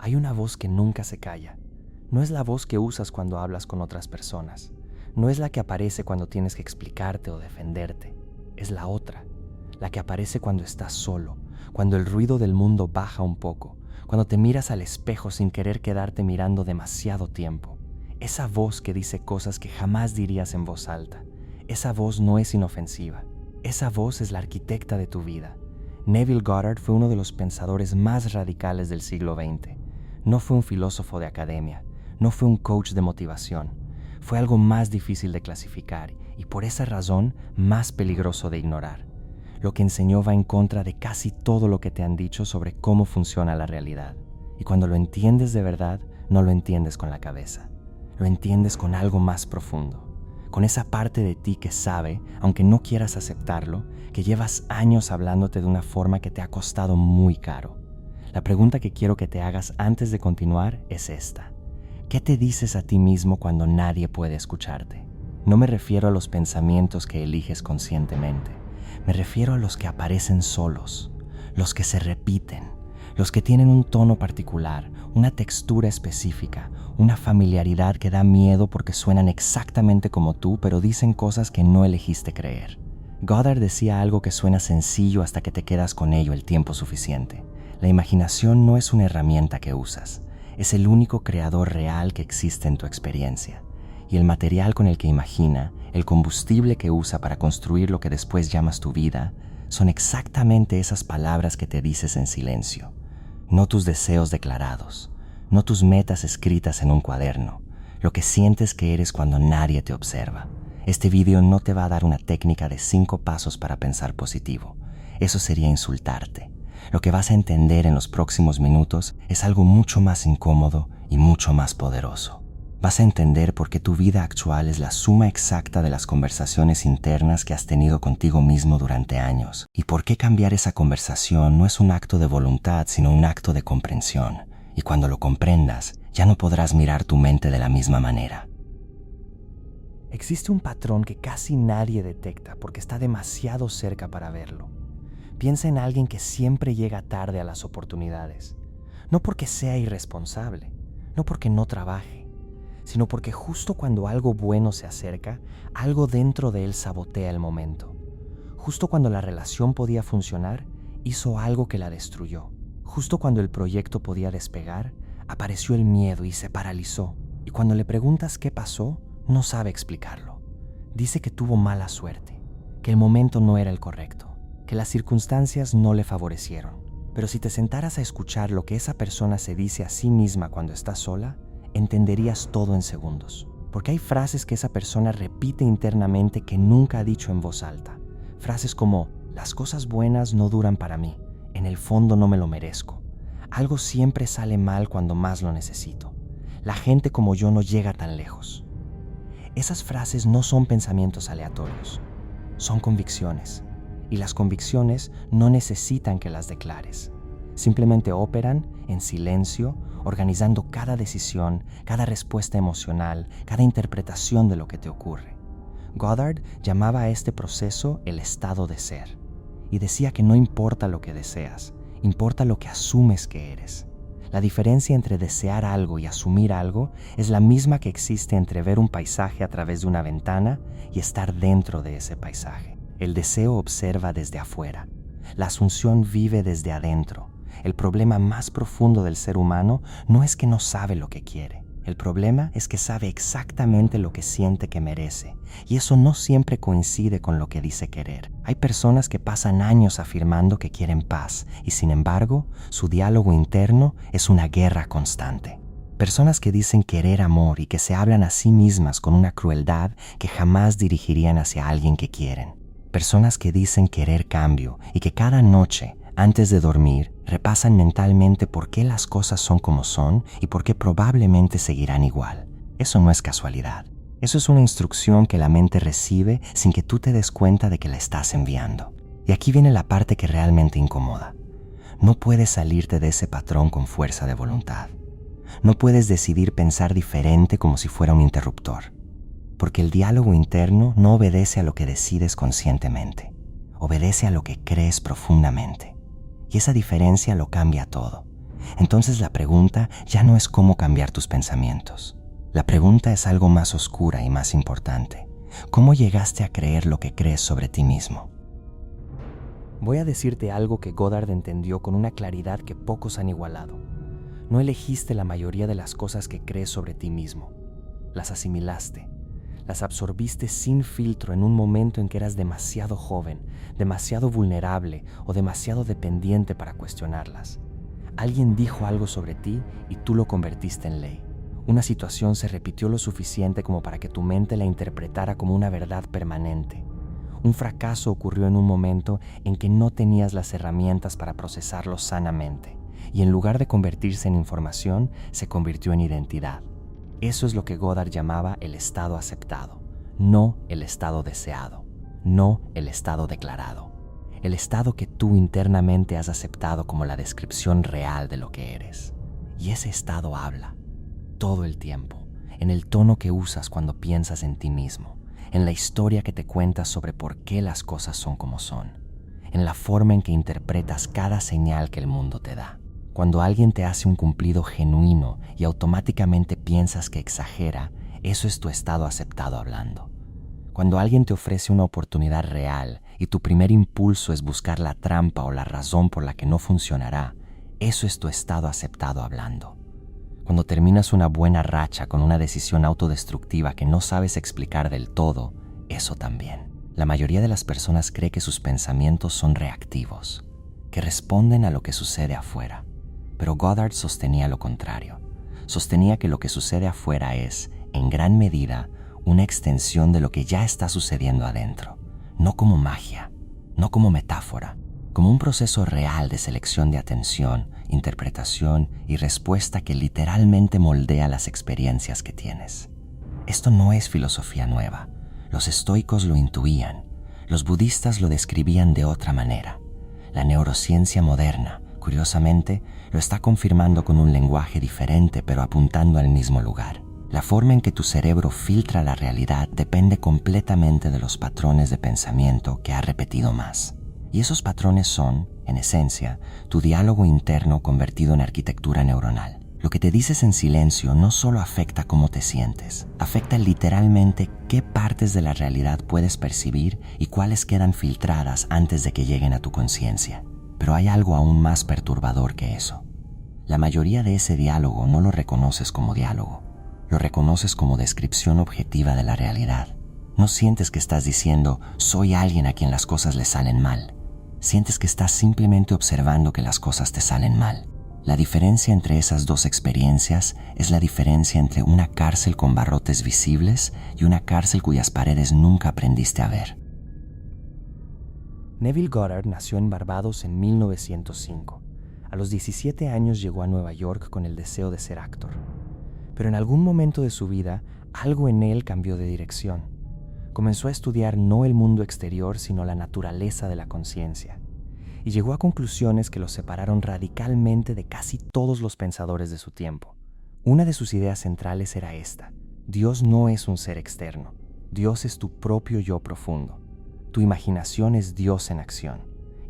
Hay una voz que nunca se calla. No es la voz que usas cuando hablas con otras personas. No es la que aparece cuando tienes que explicarte o defenderte. Es la otra, la que aparece cuando estás solo, cuando el ruido del mundo baja un poco, cuando te miras al espejo sin querer quedarte mirando demasiado tiempo. Esa voz que dice cosas que jamás dirías en voz alta. Esa voz no es inofensiva. Esa voz es la arquitecta de tu vida. Neville Goddard fue uno de los pensadores más radicales del siglo XX. No fue un filósofo de academia, no fue un coach de motivación. Fue algo más difícil de clasificar y por esa razón más peligroso de ignorar. Lo que enseñó va en contra de casi todo lo que te han dicho sobre cómo funciona la realidad. Y cuando lo entiendes de verdad, no lo entiendes con la cabeza. Lo entiendes con algo más profundo. Con esa parte de ti que sabe, aunque no quieras aceptarlo, que llevas años hablándote de una forma que te ha costado muy caro. La pregunta que quiero que te hagas antes de continuar es esta. ¿Qué te dices a ti mismo cuando nadie puede escucharte? No me refiero a los pensamientos que eliges conscientemente. Me refiero a los que aparecen solos, los que se repiten, los que tienen un tono particular, una textura específica, una familiaridad que da miedo porque suenan exactamente como tú, pero dicen cosas que no elegiste creer. Goddard decía algo que suena sencillo hasta que te quedas con ello el tiempo suficiente. La imaginación no es una herramienta que usas, es el único creador real que existe en tu experiencia. Y el material con el que imagina, el combustible que usa para construir lo que después llamas tu vida, son exactamente esas palabras que te dices en silencio. No tus deseos declarados, no tus metas escritas en un cuaderno, lo que sientes que eres cuando nadie te observa. Este video no te va a dar una técnica de 5 pasos para pensar positivo. Eso sería insultarte. Lo que vas a entender en los próximos minutos es algo mucho más incómodo y mucho más poderoso. Vas a entender por qué tu vida actual es la suma exacta de las conversaciones internas que has tenido contigo mismo durante años, y por qué cambiar esa conversación no es un acto de voluntad, sino un acto de comprensión. Y cuando lo comprendas, ya no podrás mirar tu mente de la misma manera. Existe un patrón que casi nadie detecta porque está demasiado cerca para verlo. Piensa en alguien que siempre llega tarde a las oportunidades. No porque sea irresponsable, no porque no trabaje, sino porque justo cuando algo bueno se acerca, algo dentro de él sabotea el momento. Justo cuando la relación podía funcionar, hizo algo que la destruyó. Justo cuando el proyecto podía despegar, apareció el miedo y se paralizó. Y cuando le preguntas qué pasó, no sabe explicarlo. Dice que tuvo mala suerte, que el momento no era el correcto, que las circunstancias no le favorecieron. Pero si te sentaras a escuchar lo que esa persona se dice a sí misma cuando está sola, entenderías todo en segundos. Porque hay frases que esa persona repite internamente que nunca ha dicho en voz alta. Frases como, las cosas buenas no duran para mí, en el fondo no me lo merezco. Algo siempre sale mal cuando más lo necesito. La gente como yo no llega tan lejos. Esas frases no son pensamientos aleatorios, son convicciones. Y las convicciones no necesitan que las declares. Simplemente operan en silencio, organizando cada decisión, cada respuesta emocional, cada interpretación de lo que te ocurre. Goddard llamaba a este proceso el estado de ser. Y decía que no importa lo que deseas, importa lo que asumes que eres. La diferencia entre desear algo y asumir algo es la misma que existe entre ver un paisaje a través de una ventana y estar dentro de ese paisaje. El deseo observa desde afuera. La asunción vive desde adentro. El problema más profundo del ser humano no es que no sabe lo que quiere. El problema es que sabe exactamente lo que siente que merece, y eso no siempre coincide con lo que dice querer. Hay personas que pasan años afirmando que quieren paz, y sin embargo, su diálogo interno es una guerra constante. Personas que dicen querer amor y que se hablan a sí mismas con una crueldad que jamás dirigirían hacia alguien que quieren. Personas que dicen querer cambio y que cada noche, antes de dormir, repasan mentalmente por qué las cosas son como son y por qué probablemente seguirán igual. Eso no es casualidad. Eso es una instrucción que la mente recibe sin que tú te des cuenta de que la estás enviando. Y aquí viene la parte que realmente incomoda. No puedes salirte de ese patrón con fuerza de voluntad. No puedes decidir pensar diferente como si fuera un interruptor. Porque el diálogo interno no obedece a lo que decides conscientemente. Obedece a lo que crees profundamente. Y esa diferencia lo cambia todo. Entonces la pregunta ya no es cómo cambiar tus pensamientos. La pregunta es algo más oscura y más importante. ¿Cómo llegaste a creer lo que crees sobre ti mismo? Voy a decirte algo que Goddard entendió con una claridad que pocos han igualado. No elegiste la mayoría de las cosas que crees sobre ti mismo. Las asimilaste. Las absorbiste sin filtro en un momento en que eras demasiado joven, demasiado vulnerable o demasiado dependiente para cuestionarlas. Alguien dijo algo sobre ti y tú lo convertiste en ley. Una situación se repitió lo suficiente como para que tu mente la interpretara como una verdad permanente. Un fracaso ocurrió en un momento en que no tenías las herramientas para procesarlo sanamente, y en lugar de convertirse en información, se convirtió en identidad. Eso es lo que Goddard llamaba el estado aceptado, no el estado deseado, no el estado declarado. El estado que tú internamente has aceptado como la descripción real de lo que eres. Y ese estado habla todo el tiempo, en el tono que usas cuando piensas en ti mismo, en la historia que te cuentas sobre por qué las cosas son como son, en la forma en que interpretas cada señal que el mundo te da. Cuando alguien te hace un cumplido genuino y automáticamente piensas que exagera, eso es tu estado aceptado hablando. Cuando alguien te ofrece una oportunidad real y tu primer impulso es buscar la trampa o la razón por la que no funcionará, eso es tu estado aceptado hablando. Cuando terminas una buena racha con una decisión autodestructiva que no sabes explicar del todo, eso también. La mayoría de las personas cree que sus pensamientos son reactivos, que responden a lo que sucede afuera. Pero Goddard sostenía lo contrario. Sostenía que lo que sucede afuera es, en gran medida, una extensión de lo que ya está sucediendo adentro. No como magia, no como metáfora, como un proceso real de selección de atención, interpretación y respuesta que literalmente moldea las experiencias que tienes. Esto no es filosofía nueva. Los estoicos lo intuían. Los budistas lo describían de otra manera. La neurociencia moderna, curiosamente, lo está confirmando con un lenguaje diferente pero apuntando al mismo lugar. La forma en que tu cerebro filtra la realidad depende completamente de los patrones de pensamiento que ha repetido más. Y esos patrones son, en esencia, tu diálogo interno convertido en arquitectura neuronal. Lo que te dices en silencio no solo afecta cómo te sientes, afecta literalmente qué partes de la realidad puedes percibir y cuáles quedan filtradas antes de que lleguen a tu conciencia. Pero hay algo aún más perturbador que eso. La mayoría de ese diálogo no lo reconoces como diálogo, lo reconoces como descripción objetiva de la realidad. No sientes que estás diciendo, soy alguien a quien las cosas le salen mal. Sientes que estás simplemente observando que las cosas te salen mal. La diferencia entre esas dos experiencias es la diferencia entre una cárcel con barrotes visibles y una cárcel cuyas paredes nunca aprendiste a ver. Neville Goddard nació en Barbados en 1905. A los 17 años llegó a Nueva York con el deseo de ser actor. Pero en algún momento de su vida, algo en él cambió de dirección. Comenzó a estudiar no el mundo exterior, sino la naturaleza de la conciencia. Y llegó a conclusiones que lo separaron radicalmente de casi todos los pensadores de su tiempo. Una de sus ideas centrales era esta: Dios no es un ser externo. Dios es tu propio yo profundo. Tu imaginación es Dios en acción.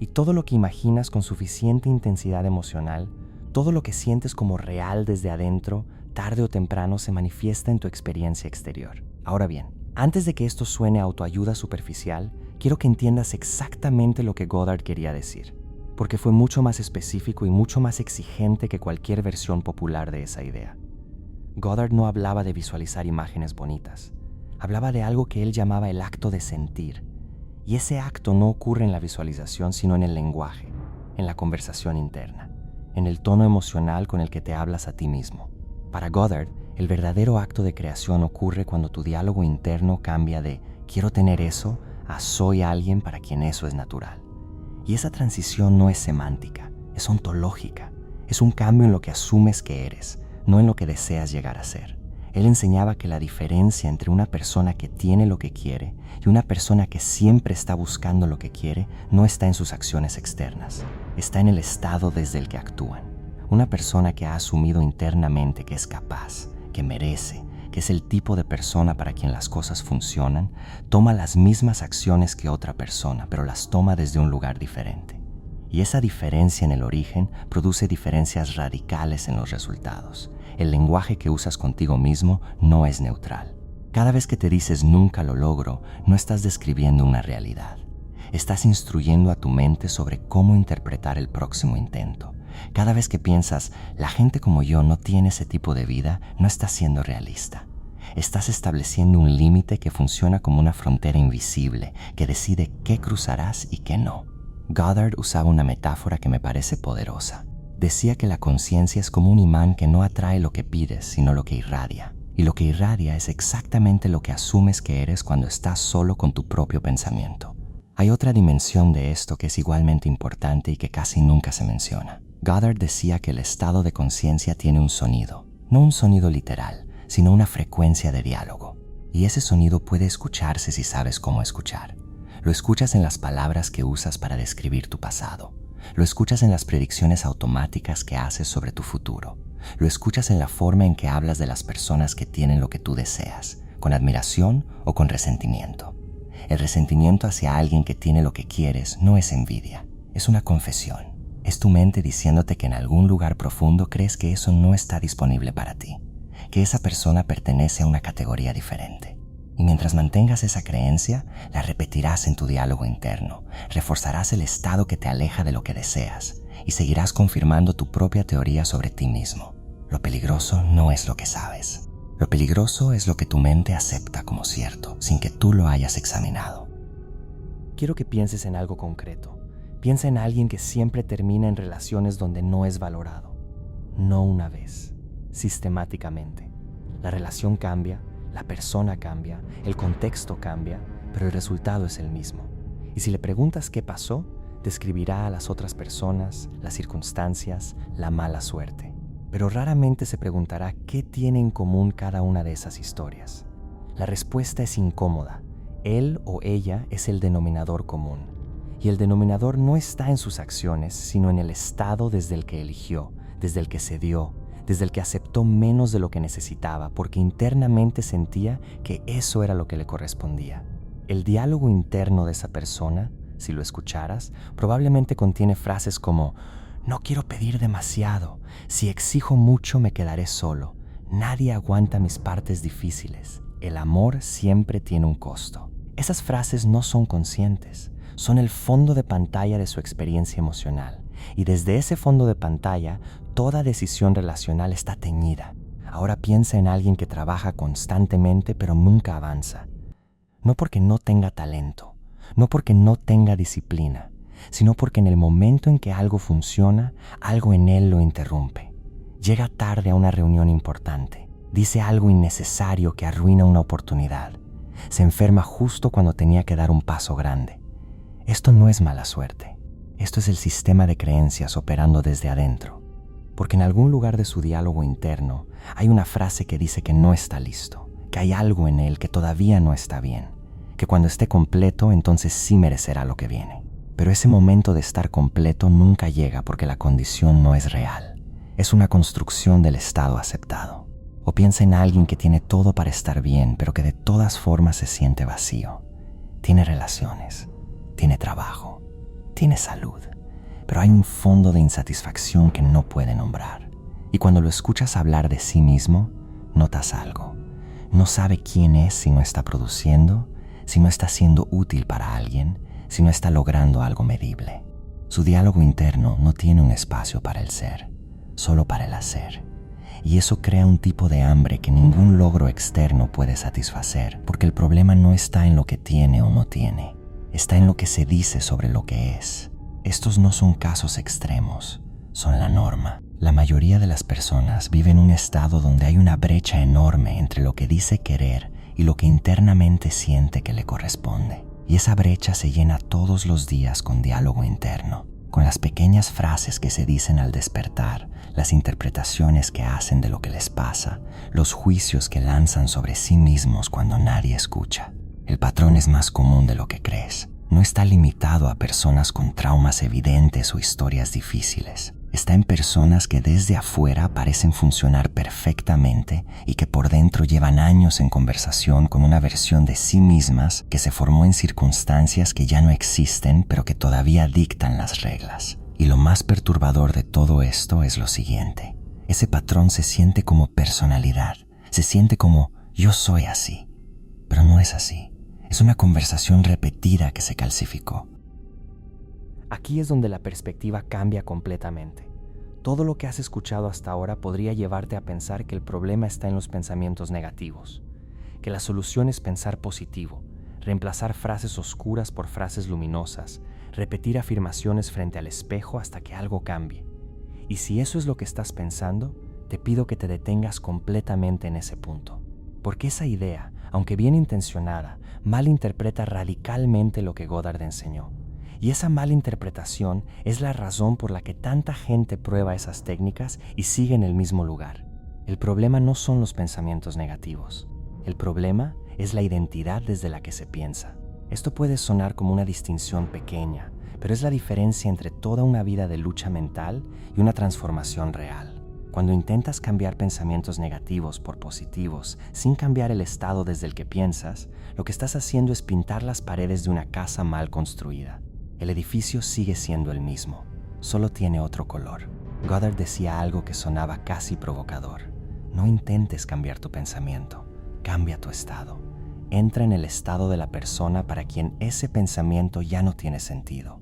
Y todo lo que imaginas con suficiente intensidad emocional, todo lo que sientes como real desde adentro, tarde o temprano se manifiesta en tu experiencia exterior. Ahora bien, antes de que esto suene a autoayuda superficial, quiero que entiendas exactamente lo que Goddard quería decir, porque fue mucho más específico y mucho más exigente que cualquier versión popular de esa idea. Goddard no hablaba de visualizar imágenes bonitas, hablaba de algo que él llamaba el acto de sentir, y ese acto no ocurre en la visualización sino en el lenguaje, en la conversación interna, en el tono emocional con el que te hablas a ti mismo. Para Goddard, el verdadero acto de creación ocurre cuando tu diálogo interno cambia de quiero tener eso a soy alguien para quien eso es natural. Y esa transición no es semántica, es ontológica. Es un cambio en lo que asumes que eres, no en lo que deseas llegar a ser. Él enseñaba que la diferencia entre una persona que tiene lo que quiere y una persona que siempre está buscando lo que quiere no está en sus acciones externas, está en el estado desde el que actúan. Una persona que ha asumido internamente que es capaz, que merece, que es el tipo de persona para quien las cosas funcionan, toma las mismas acciones que otra persona, pero las toma desde un lugar diferente. Y esa diferencia en el origen produce diferencias radicales en los resultados. El lenguaje que usas contigo mismo no es neutral. Cada vez que te dices nunca lo logro, no estás describiendo una realidad. Estás instruyendo a tu mente sobre cómo interpretar el próximo intento. Cada vez que piensas, la gente como yo no tiene ese tipo de vida, no estás siendo realista. Estás estableciendo un límite que funciona como una frontera invisible que decide qué cruzarás y qué no. Goddard usaba una metáfora que me parece poderosa. Decía que la conciencia es como un imán que no atrae lo que pides, sino lo que irradia. Y lo que irradia es exactamente lo que asumes que eres cuando estás solo con tu propio pensamiento. Hay otra dimensión de esto que es igualmente importante y que casi nunca se menciona. Goddard decía que el estado de conciencia tiene un sonido, no un sonido literal, sino una frecuencia de diálogo. Y ese sonido puede escucharse si sabes cómo escuchar. Lo escuchas en las palabras que usas para describir tu pasado. Lo escuchas en las predicciones automáticas que haces sobre tu futuro. Lo escuchas en la forma en que hablas de las personas que tienen lo que tú deseas, con admiración o con resentimiento. El resentimiento hacia alguien que tiene lo que quieres no es envidia, es una confesión. Es tu mente diciéndote que en algún lugar profundo crees que eso no está disponible para ti, que esa persona pertenece a una categoría diferente. Y mientras mantengas esa creencia, la repetirás en tu diálogo interno, reforzarás el estado que te aleja de lo que deseas y seguirás confirmando tu propia teoría sobre ti mismo. Lo peligroso no es lo que sabes. Lo peligroso es lo que tu mente acepta como cierto, sin que tú lo hayas examinado. Quiero que pienses en algo concreto. Piensa en alguien que siempre termina en relaciones donde no es valorado. No una vez, sistemáticamente. La relación cambia, la persona cambia, el contexto cambia, pero el resultado es el mismo. Y si le preguntas qué pasó, describirá a las otras personas, las circunstancias, la mala suerte. Pero raramente se preguntará qué tiene en común cada una de esas historias. La respuesta es incómoda. Él o ella es el denominador común. Y el denominador no está en sus acciones, sino en el estado desde el que eligió, desde el que cedió, desde el que aceptó menos de lo que necesitaba, porque internamente sentía que eso era lo que le correspondía. El diálogo interno de esa persona, si lo escucharas, probablemente contiene frases como: no quiero pedir demasiado, si exijo mucho me quedaré solo, nadie aguanta mis partes difíciles, el amor siempre tiene un costo. Esas frases no son conscientes, son el fondo de pantalla de su experiencia emocional. Y desde ese fondo de pantalla, toda decisión relacional está teñida. Ahora piensa en alguien que trabaja constantemente pero nunca avanza. No porque no tenga talento, no porque no tenga disciplina, sino porque en el momento en que algo funciona, algo en él lo interrumpe. Llega tarde a una reunión importante, dice algo innecesario que arruina una oportunidad. Se enferma justo cuando tenía que dar un paso grande. Esto no es mala suerte. Esto es el sistema de creencias operando desde adentro. Porque en algún lugar de su diálogo interno hay una frase que dice que no está listo, que hay algo en él que todavía no está bien, que cuando esté completo entonces sí merecerá lo que viene. Pero ese momento de estar completo nunca llega porque la condición no es real. Es una construcción del estado aceptado. O piensa en alguien que tiene todo para estar bien, pero que de todas formas se siente vacío. Tiene relaciones, tiene trabajo, tiene salud, pero hay un fondo de insatisfacción que no puede nombrar. Y cuando lo escuchas hablar de sí mismo, notas algo. No sabe quién es si no está produciendo, si no está siendo útil para alguien, si no está logrando algo medible. Su diálogo interno no tiene un espacio para el ser, solo para el hacer. Y eso crea un tipo de hambre que ningún logro externo puede satisfacer, porque el problema no está en lo que tiene o no tiene, está en lo que se dice sobre lo que es. Estos no son casos extremos, son la norma. La mayoría de las personas viven en un estado donde hay una brecha enorme entre lo que dice querer y lo que internamente siente que le corresponde. Y esa brecha se llena todos los días con diálogo interno, con las pequeñas frases que se dicen al despertar, las interpretaciones que hacen de lo que les pasa, los juicios que lanzan sobre sí mismos cuando nadie escucha. El patrón es más común de lo que crees. No está limitado a personas con traumas evidentes o historias difíciles. Está en personas que desde afuera parecen funcionar perfectamente y que por dentro llevan años en conversación con una versión de sí mismas que se formó en circunstancias que ya no existen pero que todavía dictan las reglas. Y lo más perturbador de todo esto es lo siguiente. Ese patrón se siente como personalidad, se siente como yo soy así, pero no es así. Es una conversación repetida que se calcificó. Aquí es donde la perspectiva cambia completamente. Todo lo que has escuchado hasta ahora podría llevarte a pensar que el problema está en los pensamientos negativos, que la solución es pensar positivo, reemplazar frases oscuras por frases luminosas, repetir afirmaciones frente al espejo hasta que algo cambie. Y si eso es lo que estás pensando, te pido que te detengas completamente en ese punto, porque esa idea, aunque bien intencionada, malinterpreta radicalmente lo que Goddard enseñó. Y esa malinterpretación es la razón por la que tanta gente prueba esas técnicas y sigue en el mismo lugar. El problema no son los pensamientos negativos. El problema es la identidad desde la que se piensa. Esto puede sonar como una distinción pequeña, pero es la diferencia entre toda una vida de lucha mental y una transformación real. Cuando intentas cambiar pensamientos negativos por positivos sin cambiar el estado desde el que piensas, lo que estás haciendo es pintar las paredes de una casa mal construida. El edificio sigue siendo el mismo, solo tiene otro color. Goddard decía algo que sonaba casi provocador. No intentes cambiar tu pensamiento, cambia tu estado. Entra en el estado de la persona para quien ese pensamiento ya no tiene sentido.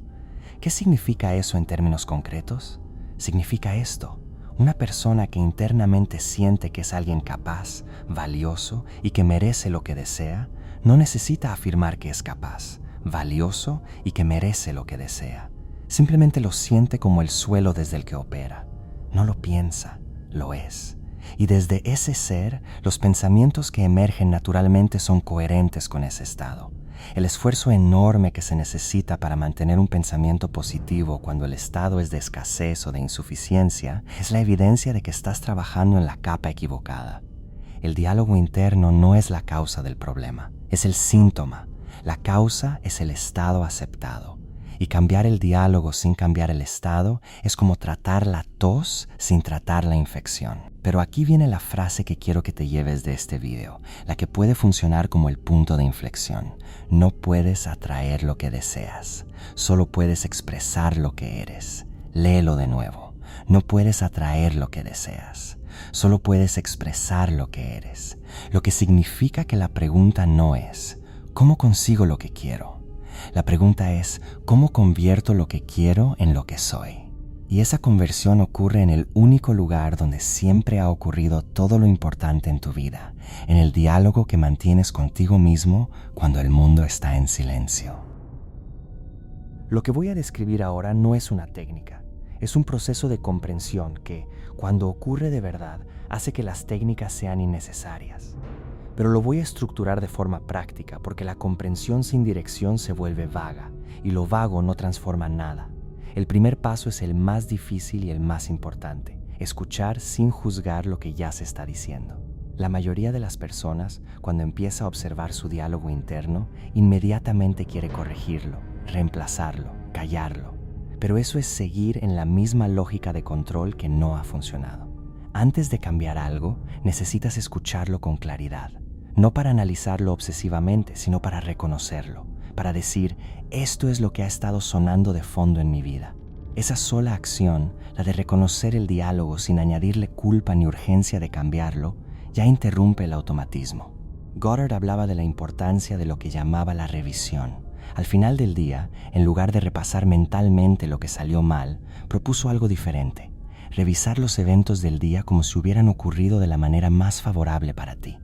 ¿Qué significa eso en términos concretos? Significa esto: una persona que internamente siente que es alguien capaz, valioso y que merece lo que desea, no necesita afirmar que es capaz, valioso y que merece lo que desea. Simplemente lo siente como el suelo desde el que opera. No lo piensa, lo es. Y desde ese ser, los pensamientos que emergen naturalmente son coherentes con ese estado. El esfuerzo enorme que se necesita para mantener un pensamiento positivo cuando el estado es de escasez o de insuficiencia es la evidencia de que estás trabajando en la capa equivocada. El diálogo interno no es la causa del problema, es el síntoma. La causa es el estado aceptado. Y cambiar el diálogo sin cambiar el estado es como tratar la tos sin tratar la infección. Pero aquí viene la frase que quiero que te lleves de este video, la que puede funcionar como el punto de inflexión. No puedes atraer lo que deseas, solo puedes expresar lo que eres. Léelo de nuevo. No puedes atraer lo que deseas, solo puedes expresar lo que eres. Lo que significa que la pregunta no es ¿cómo consigo lo que quiero? La pregunta es ¿cómo convierto lo que quiero en lo que soy? Y esa conversión ocurre en el único lugar donde siempre ha ocurrido todo lo importante en tu vida, en el diálogo que mantienes contigo mismo cuando el mundo está en silencio. Lo que voy a describir ahora no es una técnica, es un proceso de comprensión que, cuando ocurre de verdad, hace que las técnicas sean innecesarias. Pero lo voy a estructurar de forma práctica porque la comprensión sin dirección se vuelve vaga y lo vago no transforma nada. El primer paso es el más difícil y el más importante: escuchar sin juzgar lo que ya se está diciendo. La mayoría de las personas, cuando empieza a observar su diálogo interno, inmediatamente quiere corregirlo, reemplazarlo, callarlo. Pero eso es seguir en la misma lógica de control que no ha funcionado. Antes de cambiar algo, necesitas escucharlo con claridad. No para analizarlo obsesivamente, sino para reconocerlo, para decir, esto es lo que ha estado sonando de fondo en mi vida. Esa sola acción, la de reconocer el diálogo sin añadirle culpa ni urgencia de cambiarlo, ya interrumpe el automatismo. Goddard hablaba de la importancia de lo que llamaba la revisión. Al final del día, en lugar de repasar mentalmente lo que salió mal, propuso algo diferente: revisar los eventos del día como si hubieran ocurrido de la manera más favorable para ti.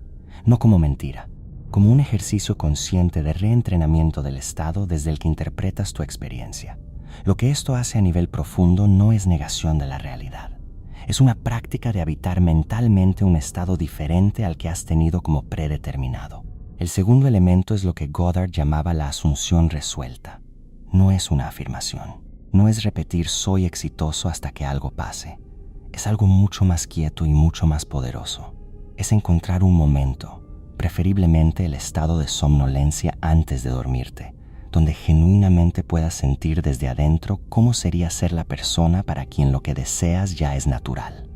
No como mentira, como un ejercicio consciente de reentrenamiento del estado desde el que interpretas tu experiencia. Lo que esto hace a nivel profundo no es negación de la realidad. Es una práctica de habitar mentalmente un estado diferente al que has tenido como predeterminado. El segundo elemento es lo que Goddard llamaba la asunción resuelta. No es una afirmación. No es repetir soy exitoso hasta que algo pase. Es algo mucho más quieto y mucho más poderoso. Es encontrar un momento, preferiblemente el estado de somnolencia antes de dormirte, donde genuinamente puedas sentir desde adentro cómo sería ser la persona para quien lo que deseas ya es natural.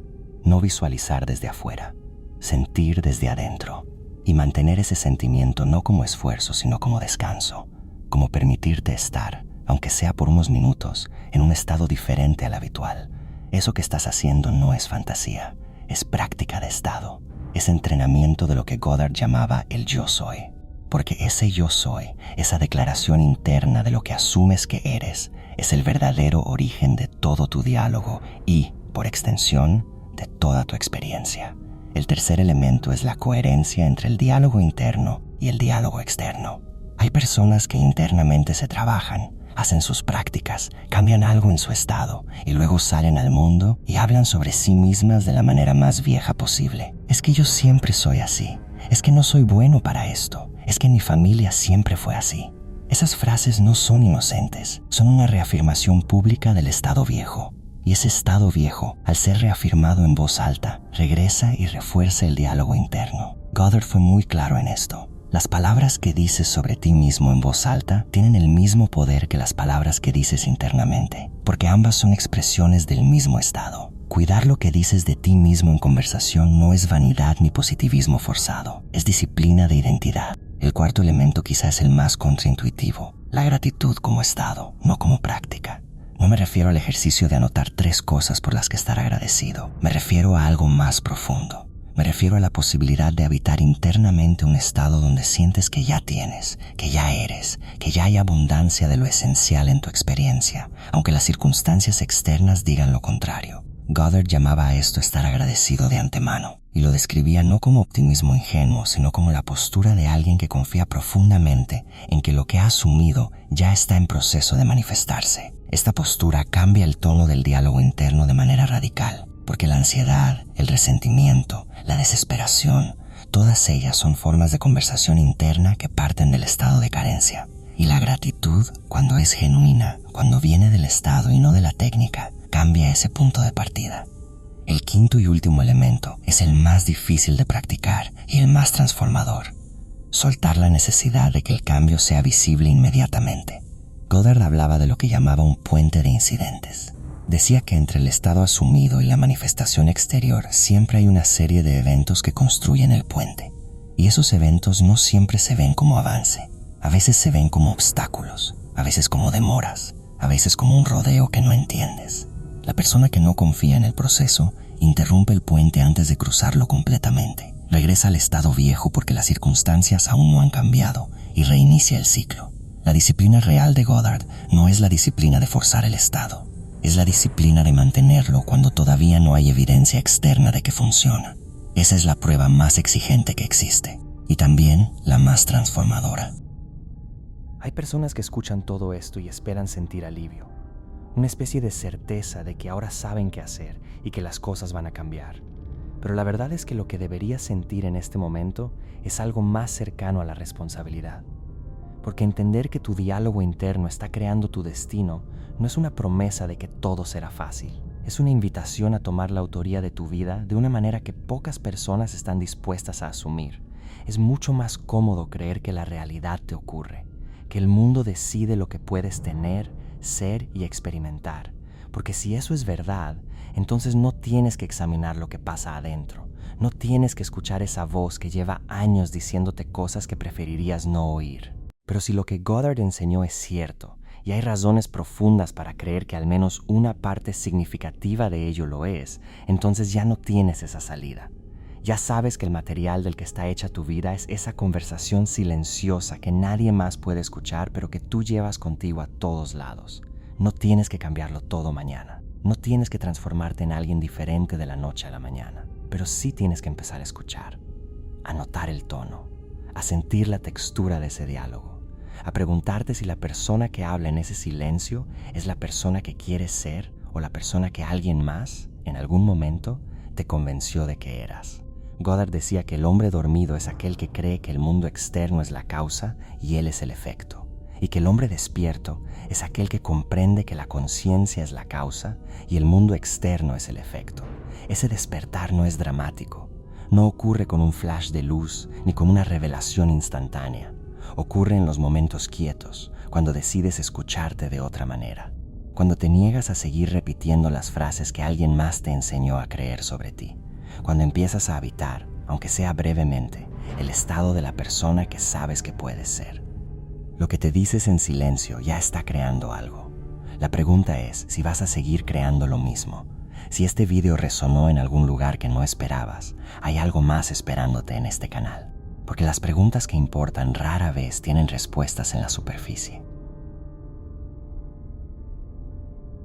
No visualizar desde afuera, sentir desde adentro y mantener ese sentimiento no como esfuerzo sino como descanso, como permitirte estar, aunque sea por unos minutos, en un estado diferente al habitual. Eso que estás haciendo no es fantasía, es práctica de estado, es entrenamiento de lo que Goddard llamaba el yo soy. Porque ese yo soy, esa declaración interna de lo que asumes que eres, es el verdadero origen de todo tu diálogo y, por extensión, de toda tu experiencia. El tercer elemento es la coherencia entre el diálogo interno y el diálogo externo. Hay personas que internamente se trabajan, hacen sus prácticas, cambian algo en su estado y luego salen al mundo y hablan sobre sí mismas de la manera más vieja posible. Es que yo siempre soy así. Es que no soy bueno para esto. Es que mi familia siempre fue así. Esas frases no son inocentes, son una reafirmación pública del estado viejo. Y ese estado viejo, al ser reafirmado en voz alta, regresa y refuerza el diálogo interno. Goddard fue muy claro en esto. Las palabras que dices sobre ti mismo en voz alta tienen el mismo poder que las palabras que dices internamente, porque ambas son expresiones del mismo estado. Cuidar lo que dices de ti mismo en conversación no es vanidad ni positivismo forzado, es disciplina de identidad. El cuarto elemento quizá es el más contraintuitivo, la gratitud como estado, no como práctica. No me refiero al ejercicio de anotar 3 cosas por las que estar agradecido, me refiero a algo más profundo. Me refiero a la posibilidad de habitar internamente un estado donde sientes que ya tienes, que ya eres, que ya hay abundancia de lo esencial en tu experiencia, aunque las circunstancias externas digan lo contrario. Goddard llamaba a esto estar agradecido de antemano, y lo describía no como optimismo ingenuo, sino como la postura de alguien que confía profundamente en que lo que ha asumido ya está en proceso de manifestarse. Esta postura cambia el tono del diálogo interno de manera radical, porque la ansiedad, el resentimiento, la desesperación, todas ellas son formas de conversación interna que parten del estado de carencia. Y la gratitud, cuando es genuina, cuando viene del estado y no de la técnica, cambia ese punto de partida. El quinto y último elemento es el más difícil de practicar y el más transformador. Soltar la necesidad de que el cambio sea visible inmediatamente. Goddard hablaba de lo que llamaba un puente de incidentes. Decía que entre el estado asumido y la manifestación exterior siempre hay una serie de eventos que construyen el puente. Y esos eventos no siempre se ven como avance. A veces se ven como obstáculos, a veces como demoras, a veces como un rodeo que no entiendes. La persona que no confía en el proceso interrumpe el puente antes de cruzarlo completamente. Regresa al estado viejo porque las circunstancias aún no han cambiado y reinicia el ciclo. La disciplina real de Goddard no es la disciplina de forzar el estado. Es la disciplina de mantenerlo cuando todavía no hay evidencia externa de que funciona. Esa es la prueba más exigente que existe y también la más transformadora. Hay personas que escuchan todo esto y esperan sentir alivio, una especie de certeza de que ahora saben qué hacer y que las cosas van a cambiar. Pero la verdad es que lo que deberías sentir en este momento es algo más cercano a la responsabilidad. Porque entender que tu diálogo interno está creando tu destino no es una promesa de que todo será fácil. Es una invitación a tomar la autoría de tu vida de una manera que pocas personas están dispuestas a asumir. Es mucho más cómodo creer que la realidad te ocurre, que el mundo decide lo que puedes tener, ser y experimentar. Porque si eso es verdad, entonces no tienes que examinar lo que pasa adentro. No tienes que escuchar esa voz que lleva años diciéndote cosas que preferirías no oír. Pero si lo que Goddard enseñó es cierto, y hay razones profundas para creer que al menos una parte significativa de ello lo es, entonces ya no tienes esa salida. Ya sabes que el material del que está hecha tu vida es esa conversación silenciosa que nadie más puede escuchar, pero que tú llevas contigo a todos lados. No tienes que cambiarlo todo mañana. No tienes que transformarte en alguien diferente de la noche a la mañana. Pero sí tienes que empezar a escuchar, a notar el tono, a sentir la textura de ese diálogo, a preguntarte si la persona que habla en ese silencio es la persona que quieres ser o la persona que alguien más, en algún momento, te convenció de que eras. Goddard decía que el hombre dormido es aquel que cree que el mundo externo es la causa y él es el efecto, y que el hombre despierto es aquel que comprende que la conciencia es la causa y el mundo externo es el efecto. Ese despertar no es dramático, no ocurre con un flash de luz ni con una revelación instantánea. Ocurre en los momentos quietos, cuando decides escucharte de otra manera, cuando te niegas a seguir repitiendo las frases que alguien más te enseñó a creer sobre ti, cuando empiezas a habitar, aunque sea brevemente, el estado de la persona que sabes que puedes ser. Lo que te dices en silencio ya está creando algo. La pregunta es si vas a seguir creando lo mismo. Si este video resonó en algún lugar que no esperabas, hay algo más esperándote en este canal. Porque las preguntas que importan rara vez tienen respuestas en la superficie.